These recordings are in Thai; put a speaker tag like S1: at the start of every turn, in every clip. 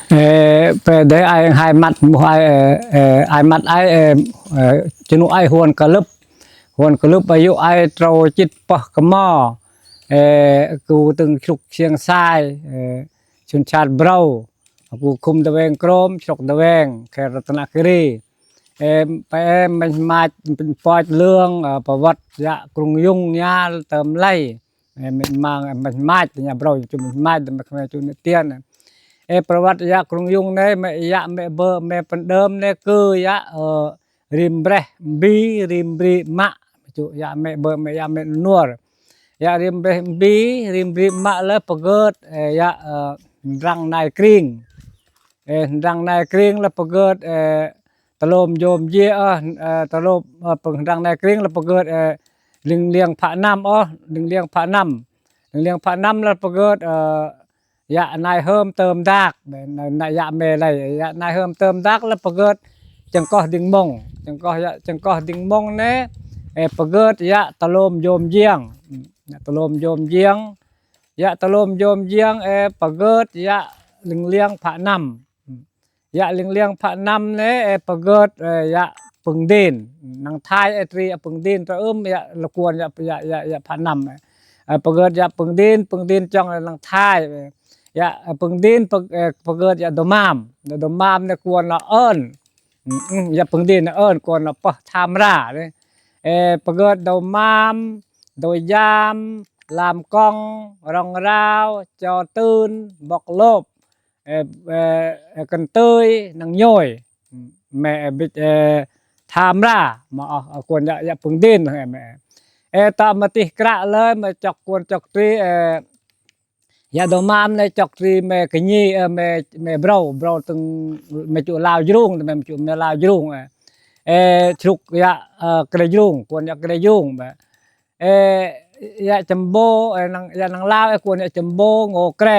S1: để ai hai mặt ai mặt ai chinu ai huon ka lấp ayu ai trâu chít pa kamo ku từng chục xiang sai chun chat brau ku kum da weng krom chok da weng khe Ratnakiriไปมันมาเป็นปอยเรื่องประวัติยะกรุงยุ่งญาเติมไล่มันมามันมาเนี่ยเราจุมันมาแต่มันจุนเตียนประวัติยะกรุงยุ่งเนี่ยแม่ยะแม่เบอร์แม่เป็นเดิมเนี่ยคือยะริมเบรบีริมบรีมะจุยะแม่เบอร์แม่ยะแม่นัวยะริมเบรบีริมบรีมะแล้วประเกิดยะรังนายกริงรังนายกริงแล้วประเกิดตะลมโยมเยตะลมปึงดังในกริ่งแล้วประเกิดลิงเลียงพระน้ำลิงเลียงพระน้ำลิงเลียงพระน้ำแล้วประเกิดยะนายเฮิมเติมดักนายยะเมลัยยะนายเฮิมเติมดักแล้วประเกิดจังก้อดิงมงจังก้อดิงมงเนี่ยประเกิดยะตะลมโยมเยียงตะลมโยมเยียงยะตะลมโยมเยียงประเกิดยะลิงเลียงพระน้ำยะเลียงพระนำเนี่ยประเกิดยะปึงดินนางทายตรีปึงดินตะยะละกวนยะพระนำประเกิดยะปึงดินจังนางทายยะปึงดินประเกิดยะดมามเนี่ยกวนละเอิ้นยะปึงดินเอิ้นกวนละปะธามราเนี่ยประเกิดดมามโดยยามลามกองรองราวจอตื่นบอกลบกันเตยนางย่อยแม่บิดทามรามาควรจะปึงดินแม่ตามมาติกระเลยมาจอกควรจอกตรียาดมามในจอกตรีแม่กญีแม่เบราตึงแม่จุลาวยุ่งแม่จุแม่ลาวยุ่งชุกยากระยุ่งควรยากระยุ่งแม่ยาจัมโบยานางลาวควรยาจัมโบโงแกร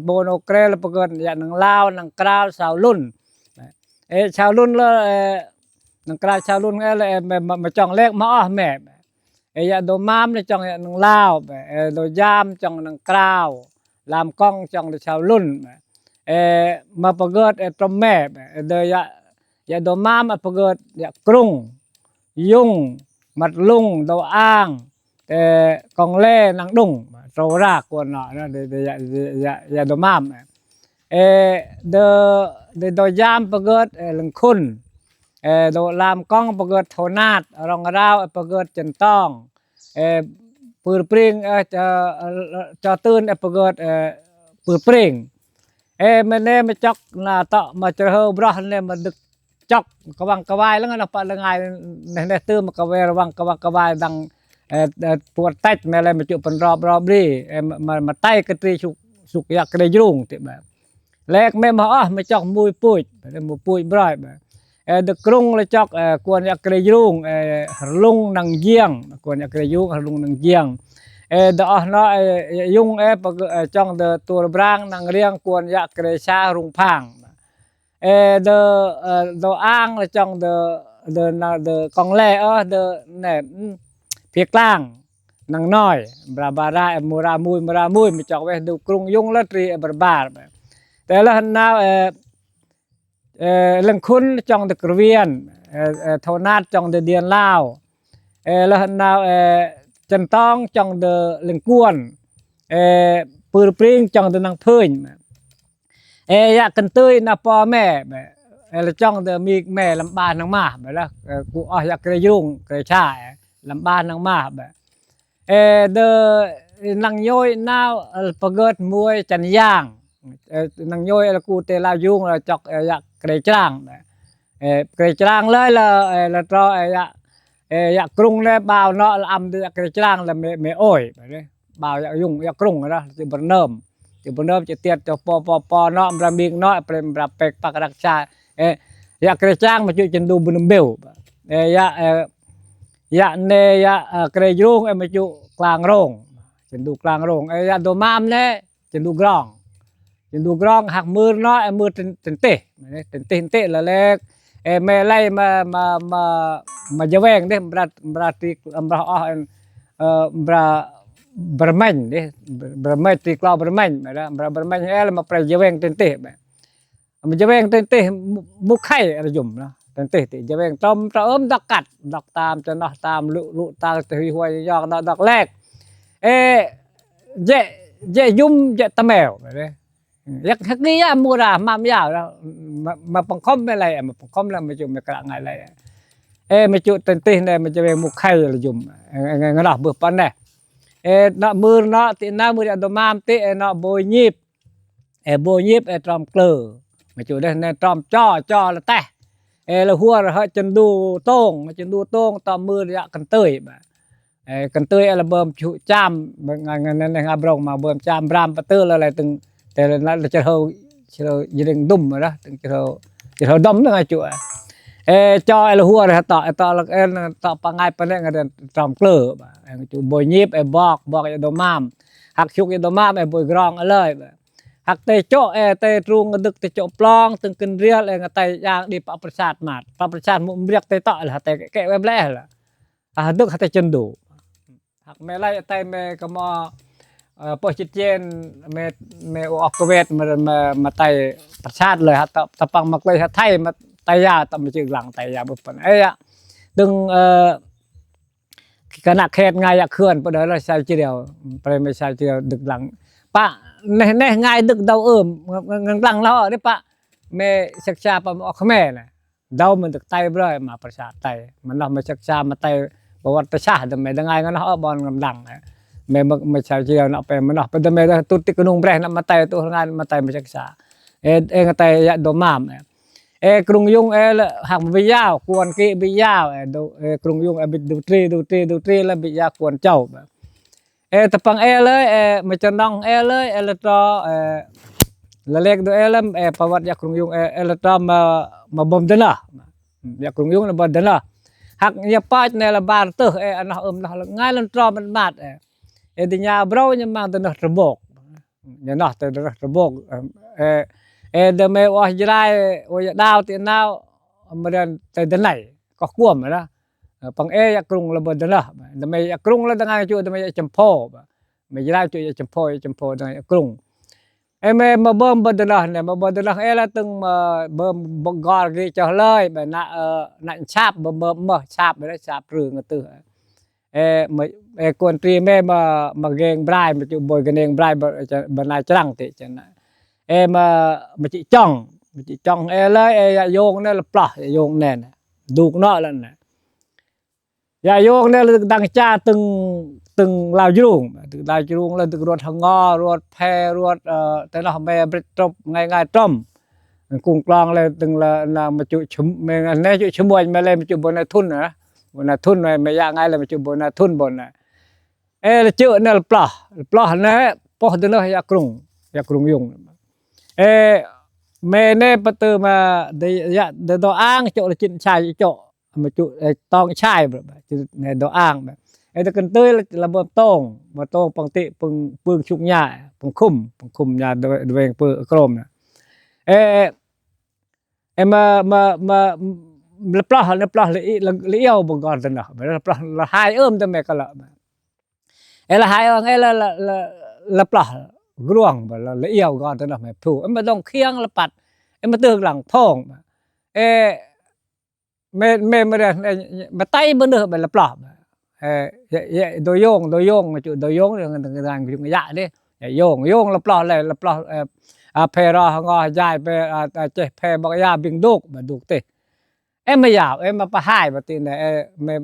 S1: โบโงแกรแล้วประเกิดยานางลาวนางกราวชาวรุ่นชาวรุ่นแล้วนางกราวชาวรุ่นแล้วมาจ้องเลขมาแม่ยาโดมามเลยจ้องนางลาวโดยามจ้องนางกราวลามก้องจ้องชาวรุ่นมาประเกิดตรมแม่โดยยาโดมามประเกิดยากรุงยุ่งมัดลุงโดอ้างกองเล่นางดุงโซรากวนเนาะยาดมามโดยามประเกิดลังคุณโดลามก้องประเกิดโทนาดรองราวประเกิดจันต้องปืนปริงจอตื่นประเกิดปืนปริงมันเนี่ยมาจอกนาต่อมาเจอเฮบรอนเนี่ยมาดึกจอกกระวังกระวายแล้วงั้นเราไปละไงในตื้อมากระเวระวังกระวังกระวายดังปวดไตแม่อะไรมาจุเป็นรอบรีมาไตกระตรีสุกอยากกระยุ่งติแบบแรกแม่มาไม่จอกมวยปุ้ยบ่อยแบบเด็กกรุงเลยจอกกวนอยากกระยุ่งลุงนางเยี่ยงกวนอยากกระยุ่งลุงนางเยี่ยงเดาเนาะยุ่งจ้องเดตัวบรางนางเรียงกวนอยากกระชารุงพังเดอ้างเลยจ้องเดกองแล่เนี่ยเพียกล่างนางน้อยบราบารามูรามุยไม่จอกไว้ดูกรุงยุ่งละตรีบาบาแต่ละหันนาเรื่องคุณจ้องเดกระเวียนโทนาดจ้องเดเดียนลาวละหันนาจันต้องจ้องเดเรื่องกวนปืนปริงจ้องเดนางพื้นอยากกันตื้อนาพ่อแม่แล้วจ้องเดมีแม่ลำบากนางมาแบบละกูอยากกระยุ่งกระชายลำบากนางมาแบบเดนางย้อยน่าประเกิดมวยจันย่างนางย้อยแล้วกูเตลายุ่งแล้วจอกอยากเกระจ้างเกระจ้างเลยแล้วรออยากกรุงเลยบ่าวเนาะอำเดือเกระจ้างแล้วไม่โอยแบบนี้บ่าวอยากยุ่งอยากกรุงนะจะบรรเนิมจะเตี้ยจะปอเนาะบรมิงเนาะเป็นแบบเป็กปากรักชาอยากเกระจ้างมาจุจันดูบุญเบลยะเนยะกระยุ่งมาจุกลางโรงจันดูกลางโรงยะโดมามเนี่ยจันดูกรองหักมือเนาะมือเตะละเล็กแม่ไล่มาจะแวงเด้บราติบราบรามันเด้บราไม่ตีกลาวบรามันนะบรามันมาไปจะแวงเตะ มันจะแวงเต้มุกไข่ระยมนะเต้ติจะแวงตอมตะเอิมดอกกัดดอกตามจะนอตามลุตาตะหวยยอกดอกแรกเจยุ่มเจตะแมวเด้ยักฮักนี่ยามูรามามยาวแล้วมาปังคอมอะไรมาปังคอมแล้วมาจุมกระไงอะไรมาจุเต้เนี่ยมันจะแวงมุกไข่ระยมงะดอกเบิปันเนี่ยนะมือนะตินะมืออันดมามตินะโบยิบโบยิบตรอมเกลือมาจุได้ในตรอมจ้อละแต่ละหัวละจนดูโต้งจนดูโต้งตอมมือละกันเตยกันเตยละเบิ่มชุจามงานนั้นงาบรองมาเบิ่มจามบรามปะเตอร์อะไรตึงแต่ละจะเฮายิงดุ่มนะตึงจะเฮาดมนะจุจ้อละหัวละต่อละต่อปังไงปะเนี่ยกันตรอมเกลือจุโบยิบบอกดมามหักชุกดมามโบยกรองเลยหักเตโจเตตรุงดึกเตโจปลองตึงกินเรียลเตยางดีปะประชาติมาปะประชาติมุมเรียกเตต่อละเตแกะแวบแลละดึกเตจนดูหักแม่ไล่เตแม่ก็มอปอจิตเจนแม่ออกกเวทมาไตประชาติเลยฮะตะปังมักเลยไทยมาไตยาตะมาจึงหลังไตยาบ่ปานดึงขณะแคดง่ายเคลื่อนบ่ได้ละใช้ทีเดียวไปไม่ใช้ทีเดียวดึกหลังปะในง่ายดึกเดาหลังแล้วนี่ปะแม่ศึกษาปะออกแม่น่ะเดามันตึกไตบ่ได้มาประชาไตมันเรามาศึกษามาไตประวัติศาสตร์แม่ได้ง่ายงั้นเฮาบ่อนกำลังแม่ไม่ใช่เจียวเนาะไปมันเนาะไปแม่ตุติกนุงแบรนมาไตตัวงานมาไตมาศึกษาไตยะดมามกรุงยุงหักบิยาวกวนกิบิยาวกรุงยุงบิดูตรีแล้วบิยากวนเจ้าตะปังเลยมาจันดองเลยละตอละเล็กดูลประวัติยากรุงยุงละตอมาบ่มเดนะยากรุงยุงละบ่เดนะหักยาปาจในละบาร์เตออันนะง่ายลันตรอมันบาดดิญาเบรายังมาตะนะระบบเนี่ยนะตะระบบเดเมวะจรายโอยดาวตินาวมาเดินแต่เดินไหนก็กวมนะปังยากรุงระเบิดนะเดเมยากรุงแล้วดังไงจุเดเมยจำพอไม่จรายจุจำพอดังกรุงเมมาเบิ่มบดนะเนี่ยมาบดนะละตึงมาเบิ่มบกอร์กิจะเลยแบบน่ะชาบเบิ่มชาบไม่ได้ชาบเรื่องตื้อกวนตรีแม่มาเกงบรายมาจุบอยกันเองบรายบนายจังติจังนะมาจิจ้องเลยโยงเนี่ยละปลาโยงเนี่ยดูกเนาะแล้วน่ะโยงเนี่ยดังจ้าตึงลาวยุงแล้วตึงรถงอรถแพรถแต่ละแม่บริตรบง่ายๆต้มกุ้งกลองเลยตึงละมาจุชุมแม่แน่จุชุมบอยมาเลยมาจุบนทุนนะบนทุนไม่ยากง่ายเลยมาจุบนทุนบนน่ะเจอเนี่ยปลาเนี่ยพอเดินเลยยากรุงยุงแม่เน่ประตูมาเดดอ่างโจละจินชายโจมาจุตองชายแบบในดอ่างแบบตะกันเตยระเบิดโต้งปกติปึงชุกหญ้าปึงคุ้มหญ้าโดยปึงกรมน่ะมาละปลาละเอียวบ่ก่อนซั่นน่ะละปลาละหายแต่แม่ก็ละละหายละปลากร่วงละเอียวก่อนตะนะแม่ถูกมันต้องเคียงละปัดมาตึกหลังพ่องแม่มาได้มาไตบ่เด้อไปละปลอกโดยโยงมาจุโดยโยงเรื่องต่างๆอยู่ยะเด้โยงละปลอกเลยละปลอกเพรองอยายไปเจเพบอกยาบิงดุกมาดุกติไม่ยาวมาปะหายบ่ติเนี่ยแม่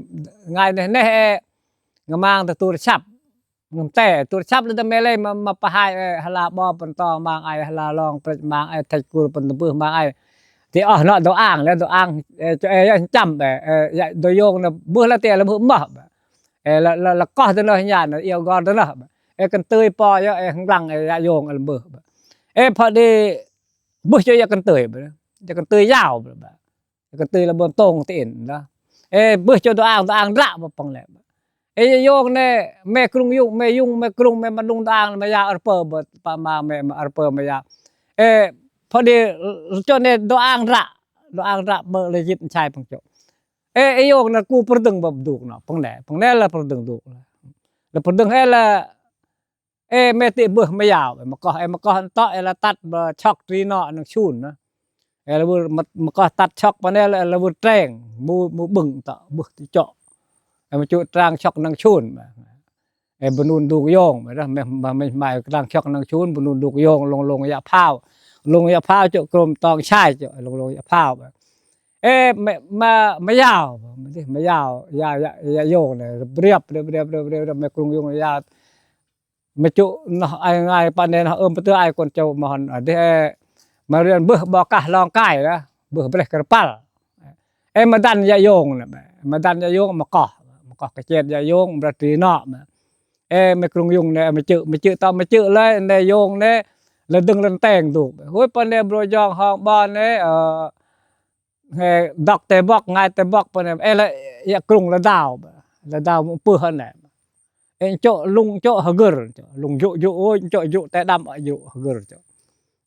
S1: ง่ายแน่งามางตะตูชับงมแต่ตัวชับแล้วแม่เลยมาปะหายหลาบ่ปนตองบางไอหลาลองประบางไอไทกูปนตะปือบางไอที่เนาะตัวอ่างแล้วตัวอ่างจำโดยโยงนะเบื่อละเตะละเบื่อบ่ละก็ตัวน้อยญาณเอียวก่อนตัวเนาะกันเตยปอข้างหลังโยงละเบื่อพอดีบ่เจอกันเตยจะกันเตยยาวกันเตยละเบิ่มตรงตินนะเบื่อเจอตัวอ่างระบ่ปังแหละโยงเนี่ยแม่กรุงยุงแม่กรุงแม่มาดุงดางมายาอัลเปอร์บปามาแม่อัลเปอร์มายาพอดีจนเนี่ยดอ่างระเบอร์เลยยินชายปังโจโยงนะกูประดึงแบบดุเนาะปังแหน่ละประดึงดุแล้วประดึงละแม่ติเบื่อไม่ยาวมาก็ต่อละตัดช็อกตรีเนาะนังชูนนะ ละเวมันก็ตัดช็อกปานนี้ละเวแตงมูบึ้งตะบึติเจาะมาจุตรางช็อกนังชุนบนุนดูกโยงนะไม่หมายตรางช็อกนังชุนบนุนดูกโยงลงยาพาวลงยาพาวเจาะกรมตองชายเจาะลงยาพาวไม่ยาวไม่ยาวยาโยงเนี่ยเรียบไม่กรุงโยงยาวมาจุเนาะง่ายปานนี้เนาะปะเตื้อไอ้คนเจ้ามาหันได้มาเรียนเบื้อบ่กะลองไก่นะเบื้อเบรกกระปั้ลมาดันยาโยงน่ะมาดันยาโยงมาก่อกระเจ็ดยาโยงประตีเนาะไม่กรุงยงเนี่ยมาจื้อตอมาจื้อเลยในโยงเนี่ยแล้วดึงลันแต่งถูกโหยปานนี้บรยองห้องบ้านเนี่ยดอกแต่บอกง่ายแต่บอกปานนี้ละยากรุงละดาวเปื้อหั่นแหละโจลุงโจหะกึรลุงโยโอ้โจโยแต่ดำโยหะกึรโจ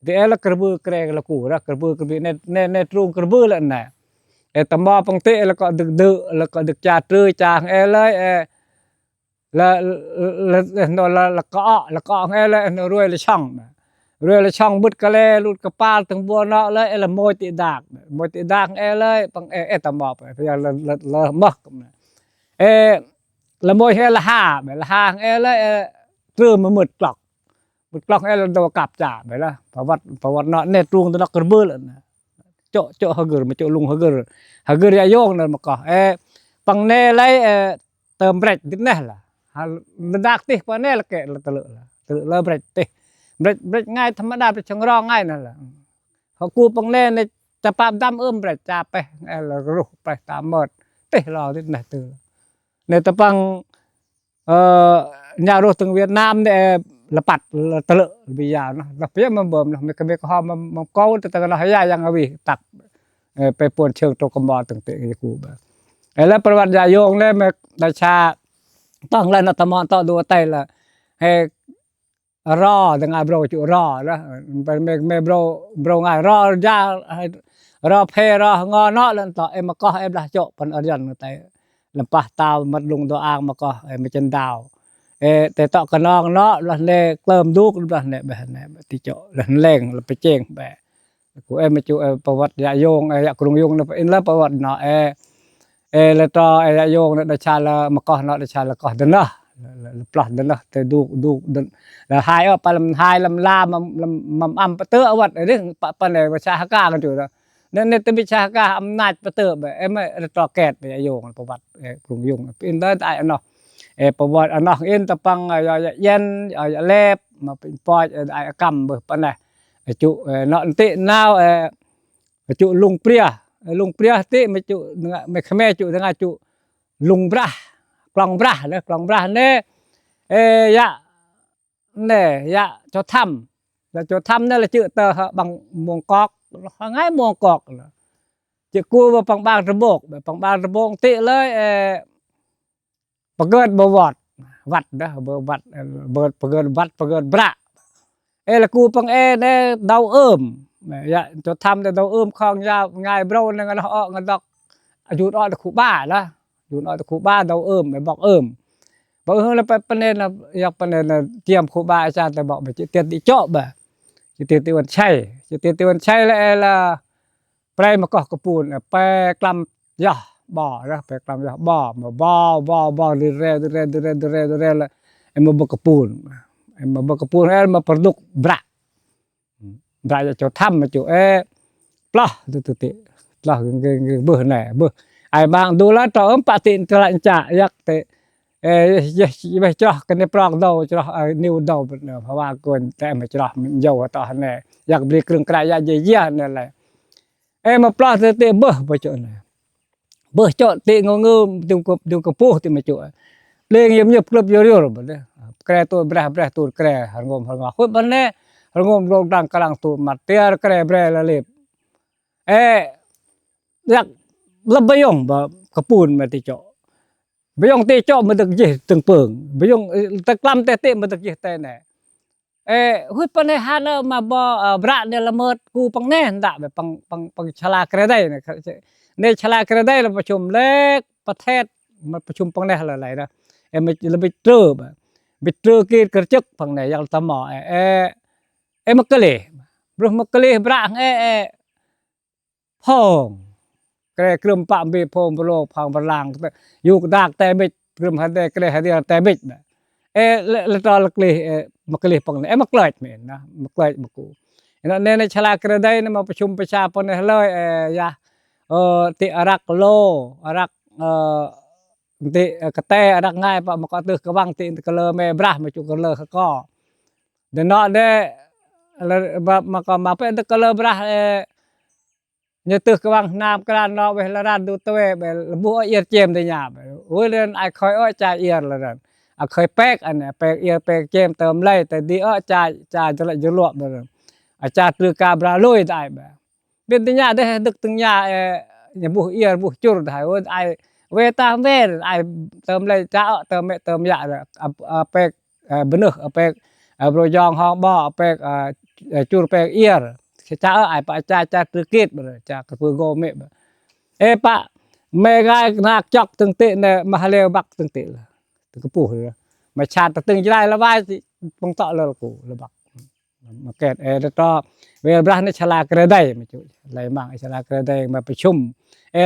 S1: เดี๋ยวละกระบือแกรละกูละกระบือกระบือในตรงกระบือละน่ะตะมอปังเตแล้วก็ดึกแล้วก็ดึกจาตรือจางเลยละก็เลยรวยละช่องบึดกะแลลุดกระปาลถึงบัวเนาะเลยละโมยติดากเลยปังตะมอไปพยาละมักละโมยละห้าเลยตรึมมืดกลอกละโดกลับจ่าไปละประวัติเนาะในตรงตะนกกระบือละนะโจหะกึรมาโจลุงหะกึรยาโยงนั่นมาก็ปังเนเลยเติมเบรดดิแน่ล่ะระดักติปานนี้ละแกละตะเลเบรดติเบรดง่ายธรรมดาเป็นช่างรอง่ายนั่นแหละเขากูปังเนในจะปาบดำเบรดจ่าไปแล้วรูไปตามหมดติรอติไหนตื่นในตะปังญาโรถึงเวียดนามเนี่ยละปัดละตะเลบิยาวนะละเปียมันเบิ่มนะมันก็มีข้อมันเก้าแต่ก็ละหายายังเอาวิตักไปปวนเชิงตกกำบอตึงเตะกูแบบแล้วประวัติยาโยงเนี่ยมันราชาต้องแล้วนะตะมอนต่อดูไตละให้รอดังไงโบรจุรอแล้วเป็นไม่โบรง่ายรอยารอเพรองอเนาะแล้วต่อมาก็ละโจปันอรันไตลำปะตาวมัดลงตัวอ่างมาก็มาจันดาวแต่ต่อกันน้องเนาะแล้วเนี่ยเติมดูกแล้วเนี่ยแบบเนี่ยที่เจาะแล้วแรงแล้วไปเจ้งแบบกูมาจูประวัติยาโยงยากรุงโยงเนี่ยแล้วประวัติเนาะแล้วต่อยาโยงเนี่ยชาละมาก็เนาะชาละก็เดินเนาะปลอดเดินเนาะแต่ดูเดินแล้วหายออกไปลำหายลำลามอำปะเตออวัดไอ้เรื่องปะเนี่ยประชาก้ากันอยู่แล้วเนี่ยตบิชาก้าอำนาจปะเตอแบบไม่ต่อแกดยาโยงประวัติกรุงโยงเป็นได้ตายเนาะประวัติเนาะตะปังเย็นแลบมาเป็นปอยไอ้กำเบิดปะเนี่ยจุเนาะตินาวจุลุงเปรียติมาจุไม่ขแม่จุทั้งจุลุงบระกลองบระเลยกลองบระเนี่ยยะเนี่ยยะจดทำแล้วจดทำนั่นแหละจุเตอบังมวงกอกง่ายมวงกอกจุกูว่าปังบางระบบปังบางระบบติเลยประเกิดบวชวัดนะวัดประเกิดวัดประเกิดบระละกูปังเนี่ยดาวอย่าจะทำแต่ดาวคลองยาวง่ายโบรนั่นก็เอาเงินดอกอยู่ออตะคูบ้าละอยู่ออตะคูบ้าดาวไม่บอกบอกแล้วไปประเด็นนะอยากประเด็นนะเตรียมคูบ้าอาจารย์แต่บอกไปจิตเตียนติโจ้บ่จิตเตียนติวันใช่แล้วไปมาเกาะกระปูนไปกลำย่อบ่อนะไปกลำย่อบ่อเรื่อยแล้วมาบกกระปูนมาประดุกบระจะทำมาจุปลาตุปลาเบื่อไหนเบื่อไอ้บางดูแลต่อปฏิทินจะยักแต่ไปจ่อกันในปลอกดาวจ่อนิ้วดาวเพราะว่าคนแต่ไม่จ่อมันเยาว์ต่อไหนอยากบริกรึงกระยาเยี่ยนั่นแหละมาปลาตุเบื่อไปจุไหนเบื่อจุติงงดูกระปูติมาจุเลี้ยงเงียบกลบเยอะๆแบบนี้แกรตัวแบรตัวแกรหันงมคนบ้านเนี่ยงมลงดังกลางตัวมัดเตียร์แกรเบรละเล็บอยากลับไปยงแบบกระปูนมาติเจาะไปยงติเจาะมันตึกยี่ตึงเปิงไปยงตะกล้ำเตะมันตึกยี่เตะเนี่ยหุ่นปนในฮานมาบ่บระเนี่ยละเมิดกูปังแน่ด่าแบบปังชลากระได้เนี่ยในชลากระได้เราประชุมเล็กประเทศมาประชุมปังแน่อะไรนะมันเราไปเจอแบบไปเจอกีดกระจึกปังไหนยังตะหมอมักกะเลบรมักกะเลบระ พ่องแกรกรึมปะเบพงบโลกพังบลางอยู่ดากแต่บิดกรึมหันได้แกรหันได้แต่บิดละตอลกลีมกลีปงมากลอยแม่นนะมากลอยมกูในฉลากระไดมาประชุมประชาปนเลยยาติอารักโลอารักติกระแตอารักง่ายปะมากตึกกระวังติกะเลแม่บรามาจุกะเลก็เดนอเดมาก็มาเป็นกะเลบราเนี่ยตึกกระวังน้ำกระดานนอเวลารันดูตัวบัวเอียดเจมได้ยาโอ้ยเรียนไอคอยอ้อยใจเอียดละนั่นเคยแป๊กอันเนี่ยแป๊กเอียดแป๊กเจมเติมไล่แต่ดีอ้อใจจะละจะลวกเลยอาจารย์ตรึกาบราลุยได้แบบเป็นตัญญาได้ดึกตัญญาเนี่ยบุเอียบุจุดได้ว่าไอเวตาเวไอเติมเลยจ้าเติมยาเลยแป๊กบนึกแป๊กบรยองห้องบ่อแป๊กจุดแป๊กเอียจ้าไอปะจ้าตรึกิดเลยจ้ากระพือโกเมปะเมกายนักจอกตึงเตเนี่ยมาเลวบักตึงเตละตึงกระปูเลยมาชาติตึงจะได้ละว่าปงต่อเลยกูละบักมาเกิดแล้วก็เวลาบราในฉลากระไดมาจุไหลมากฉลากระไดมาประชุม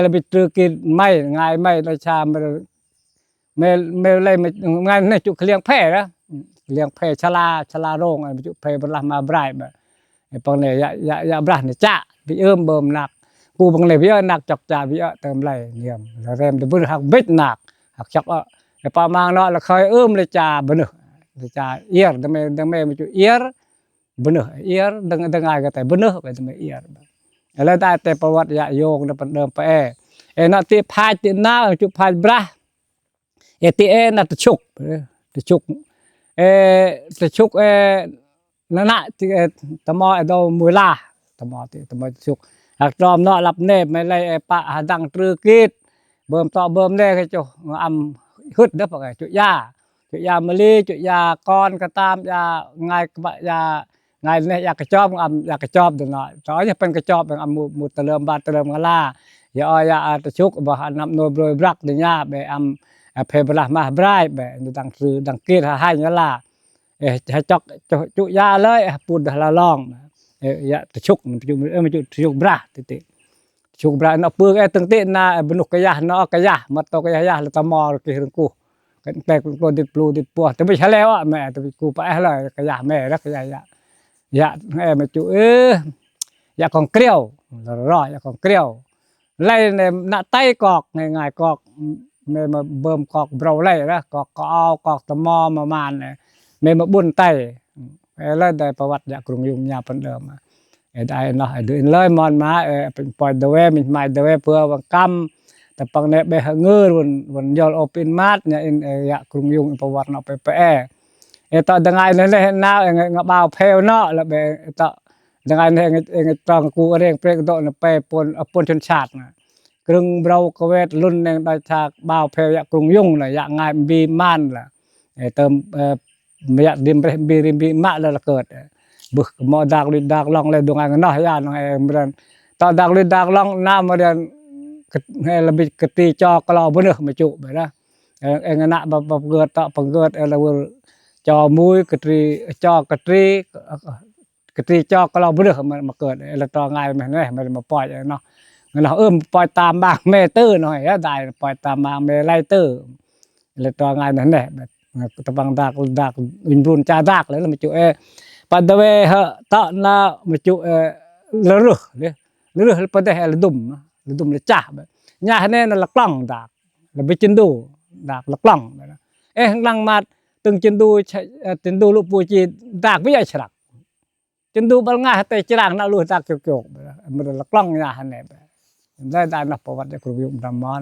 S1: เราไปตรึกินไม่ง่ายไม่ราชาไม่อะไรงานในจุเลี้ยงแพะนะเลี้ยงแพะฉลาโรงอะไรจุแพะบรามาบรายแบบปองเนี่ยยาบราเนี่ยจ้าไปเบิ่มหนักกูบางเลยพี่หนักจอกจ่าพี่เติมไหลเนี่ยแล้วเริ่มจะบึ้งหักเบ็ดหนักหักช็อกประมาณเนาะแล้วเคยเลยจ่าบ่เนอะจ่าเอียร์ดังแม่มาจุเอียร์bener ier dengar kata bener kata ier ala ta te pawat ya yong da pendem pe nak ti phai ti na chu phai bra ti na te chuk na ti tamo do mula tamo chuk ak dom no lap ne mai lai pa hadang tru kit bơm to bơm le ka chu am hứt da pa chu ya meli chu ya con ka tam ya ngai yaไงเนี่ยอยากกระจอบอยากกระจอบเดี๋ยวน่ะตอนนี้เป็นกระจอบเป็นมุตะเริ่มบาตะเริ่มกะลาอย่าตะชุกบ่นำโนบรอยบรักเดียเพบลามาบรายดังคือดังกีดให้ยะลาให้จอกจุยาเลยปูดละลองอย่าตะชุกมันจุชุกบราติชุกบราเนาะปือตึงติน่ะบนุกกะยะเนาะกะยะมาตกะยะละตะมอกิรึงกูกันแปลกกูติดปลูติดปัวแต่ไม่ใช่แล้วแม่แต่กูไปเลยกะยะแม่รักกะยะmà chú dạ còn kêu rồi dạ còn kêu lấy này nã tay cọt ngày cọt mà bơm cọt bầu lấy đó cọt tò mò mà màn này mà buồn tay lên đâyประวัติdạ cùng dùng nhà phần đường mà đây nó đưa lên mòn máเป็นปล่อยเดเวmình maiเดเวเพื่อวังกำแต่ปังเนี่ยไปหาเงินวันยอลโอปินมาร์เนี่ยdạ cùng dùngประวัติnóไปตอนดังไงเนี่ยน้าบ่าวเพลเนาะแล้วตอนดังไงเนี่ยตอนกูเรียงเพลงโตเนี่ยไปปนชนชาตินะกรุงเบรากเวทรุ่นเนี่ยได้จากบ่าวเพลอยากกรุงยุ่งเลยอยากง่ายบีมันล่ะเติมไม่อยากดิมบีมะแล้วเกิดบึกมอดักลิดักลองเลยดวงไงเนาะย่าน้องเหมือนตอนดักลิดักลองน้ำมาเรียนให้ระบิดกตีจอกเราบ่เนอะมาจุไปนะน่ะแบบเกิดต่อเกิดเราcho mũi cho choก็เราบ่ได้มาเกิดแล้วต่อง่ายแม่นมันมาปล่อยเนาะเราปล่อยตามบางแม่ตื้อหน่อยได้ปล่อยตามบางแม่ไล่ตื้อแล้วต่อง่ายนั่นแหละตะบังดักวินรุนจาดักแล้วมาจุปัดเวเฮตะนะมาจุละรึปะได้ละดุมละจ้าแบบญาเนี่ยนั่นละกล้องดักแล้วไปจินดูดักละกล้องข้างหลังมาตึงจินดูลูกปูจีดากไม่ใช่ฉลักจินดูบางงาแต่ฉลักน่ารู้ดากเกี่ยวมันละกล้องยาหันเนี่ยได้นับประวัติจากครูยุมดำมอน